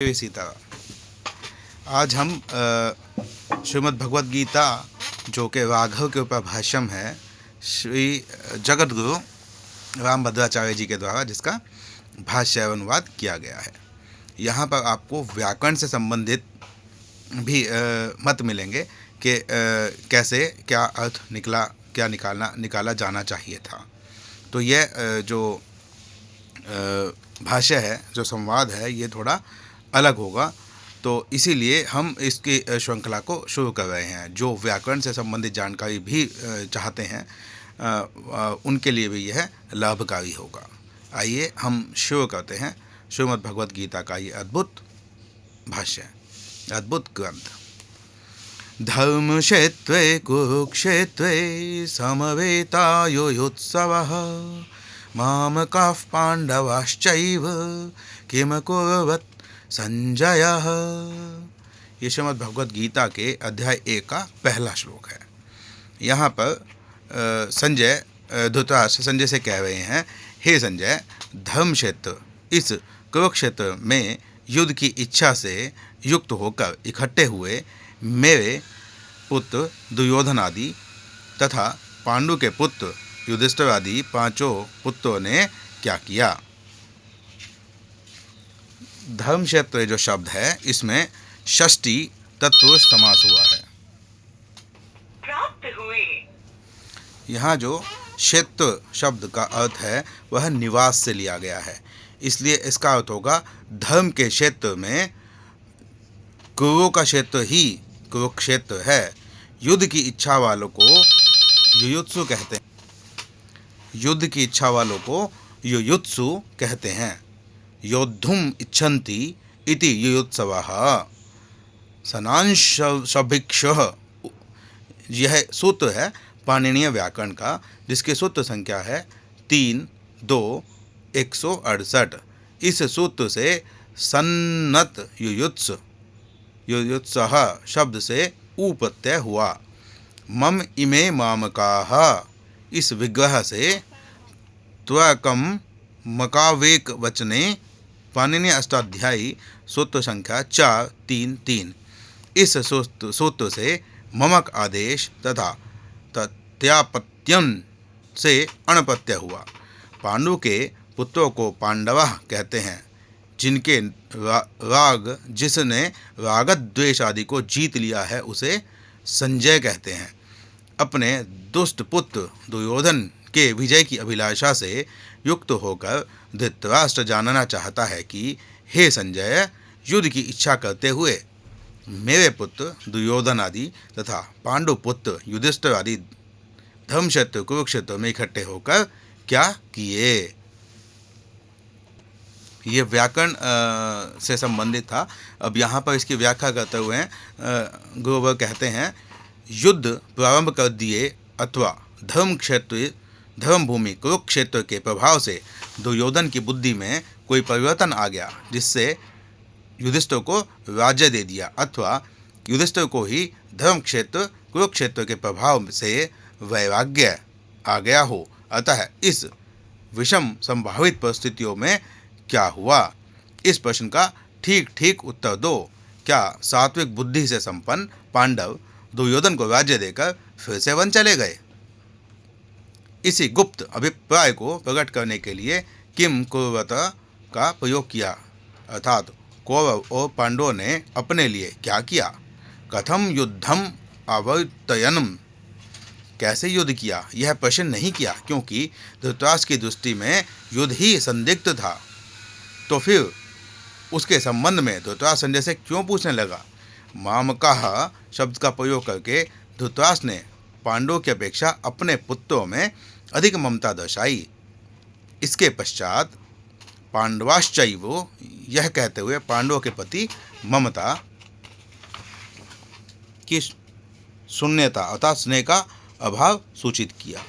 जय सीता। आज हम श्रीमद् भगवद गीता जो कि राघव के ऊपर भाष्यम है श्री जगत गुरु रामभद्राचार्य जी के द्वारा, जिसका भाष्य अनुवाद किया गया है। यहाँ पर आपको व्याकरण से संबंधित भी मत मिलेंगे कि कैसे क्या अर्थ निकला, क्या निकाला जाना चाहिए था। तो यह जो भाष्य है, जो संवाद है, ये थोड़ा अलग होगा। तो इसीलिए हम इसकी श्रृंखला को शुरू कर रहे हैं। जो व्याकरण से संबंधित जानकारी भी चाहते हैं उनके लिए भी यह लाभकारी होगा। आइए हम शुरू करते हैं श्रीमद् भगवद गीता का ये अद्भुत भाष्य, अद्भुत ग्रंथ। धर्मक्षेत्रे कुरुक्षेत्रे समवेतायुयुत्सवः मामकाः पांडवाश्चैव किम कुर्वत् संजय। ये श्रीमद् भगवद गीता के अध्याय 1 का पहला श्लोक है। यहाँ पर संजय धृतराष्ट्र संजय से कह रहे हैं, हे संजय, धर्म क्षेत्र इस कुरुक्षेत्र में युद्ध की इच्छा से युक्त होकर इकट्ठे हुए मेरे पुत्र दुर्योधन आदि तथा पांडु के पुत्र युधिष्ठिर आदि पांचों पुत्रों ने क्या किया। धर्म क्षेत्र जो शब्द है, इसमें षष्ठी तत्पुरुष समास हुआ है। यहाँ जो क्षेत्र शब्द का अर्थ है वह निवास से लिया गया है, इसलिए इसका अर्थ होगा धर्म के क्षेत्र में। कुरुओं का क्षेत्र ही कुरुक्षेत्र है। युद्ध की इच्छा वालों को युयुत्सु कहते हैं। युद्ध की इच्छा वालों को युयुत्सु कहते हैं। योद्धुम इच्छन्ति इति युयुत्सवः सनांशभिक्षः। यह सूत्र है पाणिनीय व्याकरण का, जिसके सूत्र संख्या है 3-2-168। इस सूत्र से सन्नत युयुत्सः शब्द से ऊ प्रत्यय हुआ। मम इमे मामकाः, इस विग्रह से त्वकम मकावेक वचने पाणिनीय अष्टाध्यायी सूत्र संख्या 4-3-3। इस सूत्र से ममक आदेश तथा तत्यापत्यन से अणप्रत्यय हुआ। पांडु के पुत्रों को पांडवः कहते हैं। जिनके जिसने रागद्वेष आदि को जीत लिया है उसे संजय कहते हैं। अपने दुष्ट पुत्र दुर्योधन के विजय की अभिलाषा से युक्त होकर धृतराष्ट्र जानना चाहता है कि हे संजय, युद्ध की इच्छा करते हुए मेरे पुत्र दुर्योधन आदि तथा पांडु पुत्र युधिष्ठिर आदि धर्मक्षेत्र कुरुक्षेत्र में इकट्ठे होकर क्या किए। ये व्याकरण से संबंधित था। अब यहाँ पर इसकी व्याख्या करते हुए गुरुवर कहते हैं, युद्ध प्रारंभ कर दिए अथवा धर्म भूमि कुरुक्षेत्र के प्रभाव से दुर्योधन की बुद्धि में कोई परिवर्तन आ गया, जिससे युधिष्ठिर को राज्य दे दिया, अथवा युधिष्ठिर को ही धर्म क्षेत्र कुरुक्षेत्र के प्रभाव से वैराग्य आ गया हो। अतः इस विषम संभावित परिस्थितियों में क्या हुआ, इस प्रश्न का ठीक ठीक उत्तर दो। क्या सात्विक बुद्धि से संपन्न पांडव दुर्योधन को राज्य देकर फिर से वन चले गए? इसी गुप्त अभिप्राय को प्रकट करने के लिए किम कुर्वत का प्रयोग किया, अर्थात कौरव और पांडवों ने अपने लिए क्या किया। कथम युद्धम आवर्तयनम, कैसे युद्ध किया, यह प्रश्न नहीं किया, क्योंकि धृतराष्ट्र की दृष्टि में युद्ध ही संदिग्ध था। तो फिर उसके संबंध में धृतराष्ट्र संजय से क्यों पूछने लगा। मामकाः शब्द का प्रयोग करके धृतराष्ट्र ने पांडवों की अपेक्षा अपने पुत्रों में अधिक ममता दर्शाई। इसके पश्चात पांडवाश्चैव, यह कहते हुए पांडवों के प्रति ममता की शून्यता अर्थात स्नेह का अभाव सूचित किया।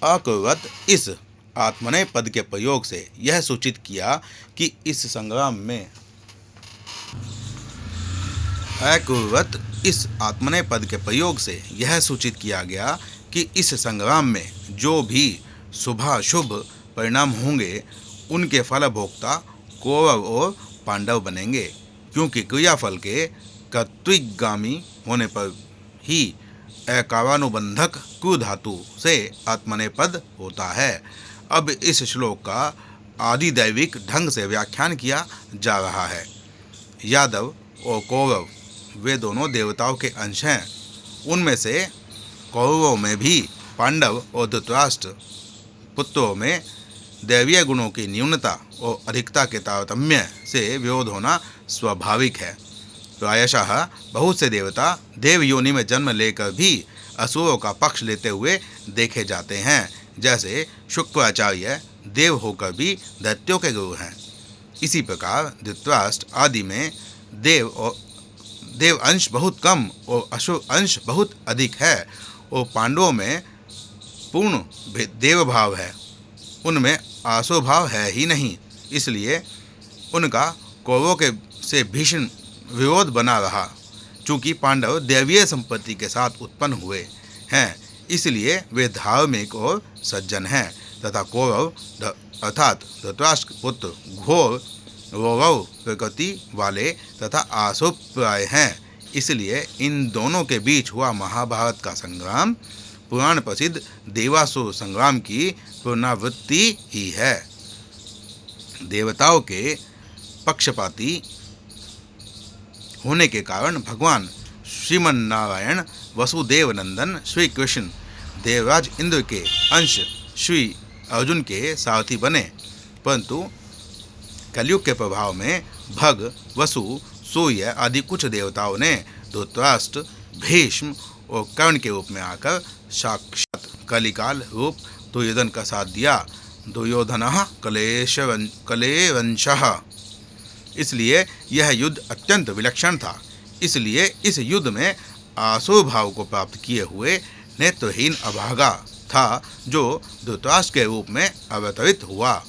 अकुर्वत, इस आत्मनेय पद के प्रयोग से यह सूचित किया कि इस संग्राम में अकुर्वत, इस आत्मनेय पद के प्रयोग से यह सूचित किया गया कि इस संग्राम में जो भी शुभाशुभ परिणाम होंगे उनके फल भोक्ता कौरव और पांडव बनेंगे। क्योंकि क्रियाफल के कर्तृगामी होने पर ही अकावानुबंधक क्रू धातु से आत्मनेपद होता है। अब इस श्लोक का आदिदैविक ढंग से व्याख्यान किया जा रहा है। यादव और कौरव वे दोनों देवताओं के अंश हैं। उनमें से कौरवों में भी पांडव और धृतराष्ट्र पुत्रों में दैवीय गुणों की न्यूनता और अधिकता के तारतम्य से विरोध होना स्वाभाविक है। प्रायशः बहुत से देवता देव योनि में जन्म लेकर भी असुरों का पक्ष लेते हुए देखे जाते हैं, जैसे शुक्राचार्य देव होकर भी दैत्यों के गुरु हैं। इसी प्रकार धृतराष्ट्र आदि में देव अंश बहुत कम और असुर अंश बहुत अधिक है, और पांडवों में पूर्ण देव भाव है, उनमें आसुर भाव है ही नहीं। इसलिए उनका कौरवों के से भीषण विरोध बना रहा। चूँकि पांडव दैवीय संपत्ति के साथ उत्पन्न हुए हैं, इसलिए वे धार्मिक और सज्जन हैं, तथा कौरव अर्थात धृतराष्ट्र पुत्र घोर रौरव प्रकृति वाले तथा आसुरप्राय हैं। इसलिए इन दोनों के बीच हुआ महाभारत का संग्राम पुराण प्रसिद्ध देवासुर संग्राम की पुनरावृत्ति ही है। देवताओं के पक्षपाती होने के कारण भगवान श्रीमन्नारायण वसुदेव नंदन श्री कृष्ण देवराज इंद्र के अंश श्री अर्जुन के सारथी बने, परंतु कलयुग के प्रभाव में भग, वसु, सूर्य आदि कुछ देवताओं ने धृतराष्ट्र, भीष्म और कर्ण के रूप में आकर साक्षात कलिकाल रूप दुर्योधन का साथ दिया। दुर्योधनः कलेवंशः। इसलिए यह युद्ध अत्यंत विलक्षण था। इसलिए इस युद्ध में आसुर भाव को प्राप्त किए हुए नेत्रहीन अभागा था, जो धृतराष्ट्र के रूप में अवतरित हुआ।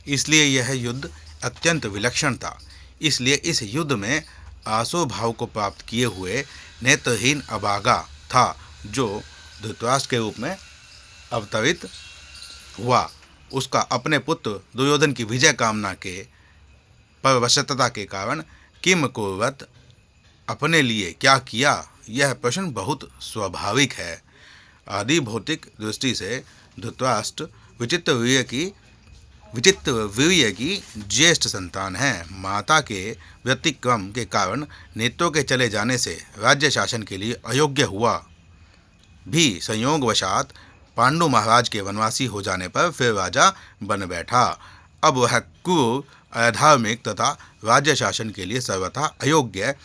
इसलिए यह युद्ध अत्यंत विलक्षण था। इसलिए इस युद्ध में आसुर भाव को प्राप्त किए हुए नेत्रहीन अभागा था, जो धृतराष्ट्र के रूप में अवतरित हुआ। उसका अपने पुत्र दुर्योधन की विजय कामना के परवशता के कारण किम कुर्वत, अपने लिए क्या किया, यह प्रश्न बहुत स्वाभाविक है। आदि भौतिक दृष्टि से धृतराष्ट्र विचित्र वीर्य की ज्येष्ठ संतान है। माता के व्यतिक्रम के कारण नेत्रों के चले जाने से राज्य शासन के लिए अयोग्य हुआ भी संयोगवशात पांडु महाराज के वनवासी हो जाने पर फिर राजा बन बैठा। अब वह क्रूर, अधार्मिक तथा राज्य शासन के लिए सर्वथा अयोग्य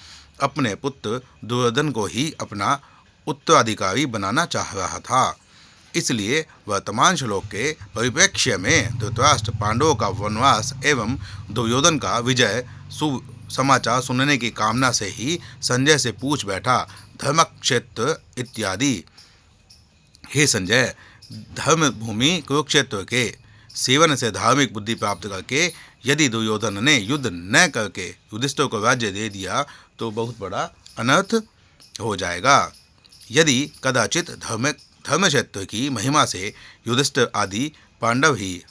अपने पुत्र दुर्योधन को ही अपना उत्तराधिकारी बनाना चाह रहा था। इसलिए वर्तमान श्लोक के परिप्रेक्ष्य में धृतराष्ट्र पांडवों का वनवास एवं दुर्योधन का विजय समाचार सुनने की कामना से ही संजय से पूछ बैठा, धर्मक्षेत्र इत्यादि। हे संजय, धर्म भूमि कुरुक्षेत्र के सेवन से धार्मिक बुद्धि प्राप्त करके यदि दुर्योधन ने युद्ध न करके युधिष्ठिर को राज्य दे दिया तो बहुत बड़ा अनर्थ हो जाएगा। यदि कदाचित धर्मक्षेत्र की महिमा से युधिष्ठिर आदि पांडव ही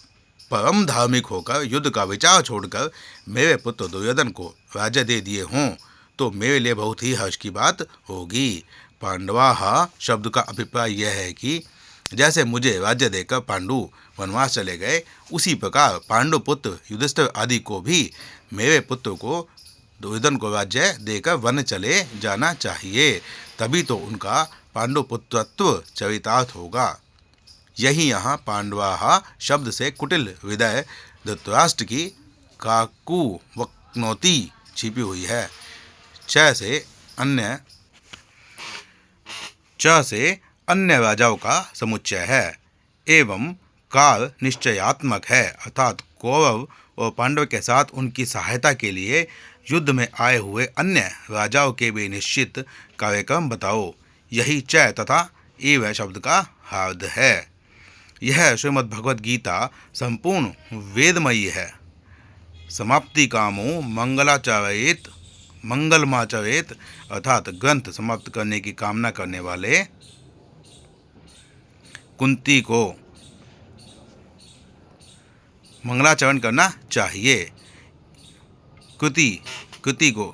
परम धार्मिक होकर युद्ध का विचार छोड़कर मेरे पुत्र दुर्योधन को राज्य दे दिए हों तो मेरे लिए बहुत ही हर्ष की बात होगी। पांडवाः शब्द का अभिप्राय यह है कि जैसे मुझे राज्य देकर पांडु वनवास चले गए, उसी प्रकार पांडु पुत्र युधिष्ठिर आदि को भी मेरे पुत्र को दुर्योधन को राज्य देकर वन चले जाना चाहिए, तभी तो उनका पांडुपुत्रत्व चरितार्थ होगा। यही यहाँ पांडवाः शब्द से कुटिल हृदय धृतराष्ट्र की काकू वक्नोती छिपी हुई है। च से अन्य राजाओं का समुच्चय है एवं काल निश्चयात्मक है, अर्थात कौरव और पांडव के साथ उनकी सहायता के लिए युद्ध में आए हुए अन्य राजाओं के भी निश्चित कार्यक्रम बताओ। यही च तथा एव शब्द का हार्द है। यह श्रीमद् भगवद गीता संपूर्ण वेदमयी है। समाप्ति कामो मंगलमाचरेत अर्थात ग्रंथ समाप्त करने की कामना करने वाले कुंती को मंगलाचरण करना चाहिए। कृति को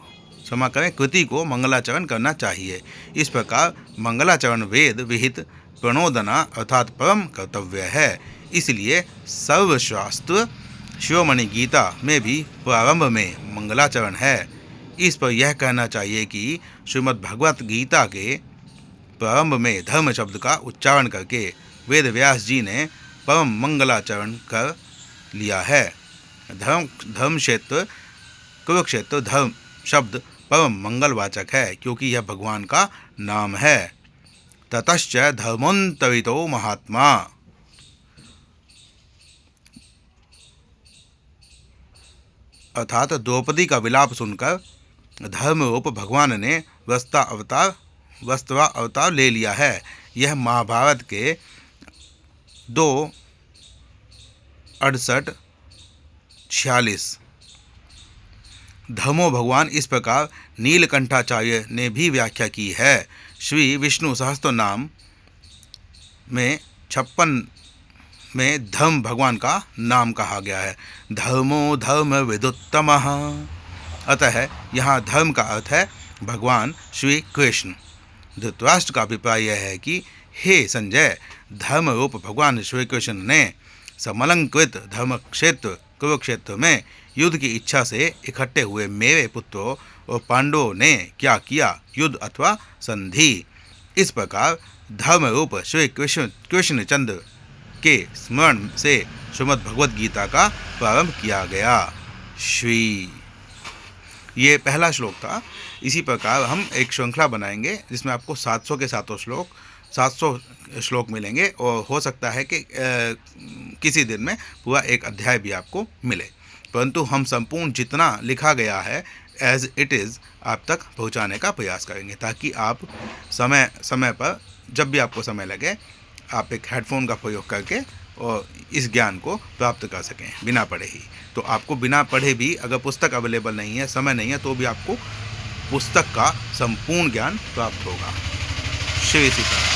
क्षमा करें, कृति को मंगलाचरण करना चाहिए। इस प्रकार मंगलाचरण वेद विहित प्रणोदना अर्थात परम कर्तव्य है। इसलिए सर्वशास्त्र शिरोमणि गीता में भी प्रारंभ में मंगलाचरण है। इस पर यह कहना चाहिए कि श्रीमद् भगवत गीता के प्रारंभ में धर्म शब्द का उच्चारण करके वेद व्यास जी ने परम मंगलाचरण कर लिया है। धर्म क्षेत्र कुरुक्षेत्र धर्म शब्द परम मंगलवाचक है, क्योंकि यह भगवान का नाम है। ततश्च धर्मोन्तरितो महात्मा, अर्थात द्रौपदी का विलाप सुनकर धर्मरूप भगवान ने वस्त्रा अवतार ले लिया है। यह महाभारत के 2:68-46। धर्मो भगवान इस प्रकार नीलकंठाचार्य ने भी व्याख्या की है। श्री विष्णु सहस्त्र नाम में 56 में धर्म भगवान का नाम कहा गया है। धर्मो धर्म विदुत्तमः, अतः यहाँ धर्म का अर्थ है भगवान श्री कृष्ण। धृतराष्ट्र का अभिप्राय यह है कि हे संजय, धर्म रूप भगवान श्री कृष्ण ने समलंकृत धर्म क्षेत्र कुरुक्षेत्र में युद्ध की इच्छा से इकट्ठे हुए मेरे पुत्रों और पांडवों ने क्या किया, युद्ध अथवा संधि। इस प्रकार धर्म रूप श्री कृष्णचंद्र के स्मरण से श्रीमद् भगवद गीता का प्रारंभ किया गया। श्री, ये पहला श्लोक था। इसी प्रकार हम एक श्रृंखला बनाएंगे जिसमें आपको 700 के 700 श्लोक मिलेंगे, और हो सकता है कि किसी दिन में पूरा एक अध्याय भी आपको मिले, परंतु हम संपूर्ण जितना लिखा गया है एज इट इज़ आप तक पहुंचाने का प्रयास करेंगे, ताकि आप समय पर जब भी आपको समय लगे आप एक हेडफोन का प्रयोग करके और इस ज्ञान को प्राप्त कर सकें बिना पढ़े ही। तो आपको बिना पढ़े भी, अगर पुस्तक अवेलेबल नहीं है, समय नहीं है, तो भी आपको पुस्तक का संपूर्ण ज्ञान प्राप्त होगा। श्री सीताराम।